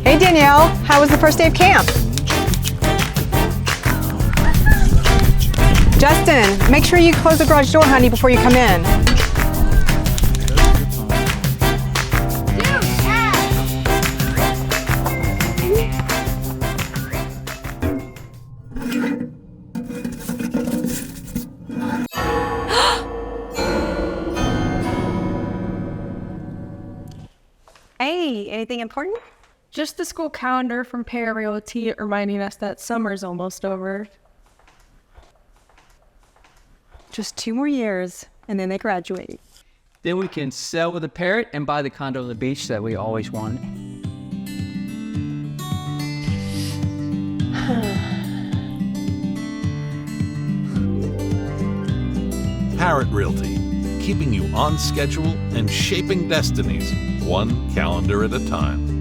Hey Danielle, how was the first day of camp? Justin, make sure you close the garage door, honey, before you come in. Hey, anything important? Just the school calendar from Parrot Realty reminding us that summer's almost over. Just 2 more years, and then they graduate. Then we can sell with the Parrot and buy the condo on the beach that we always wanted. Parrot Realty, keeping you on schedule and shaping destinies one calendar at a time.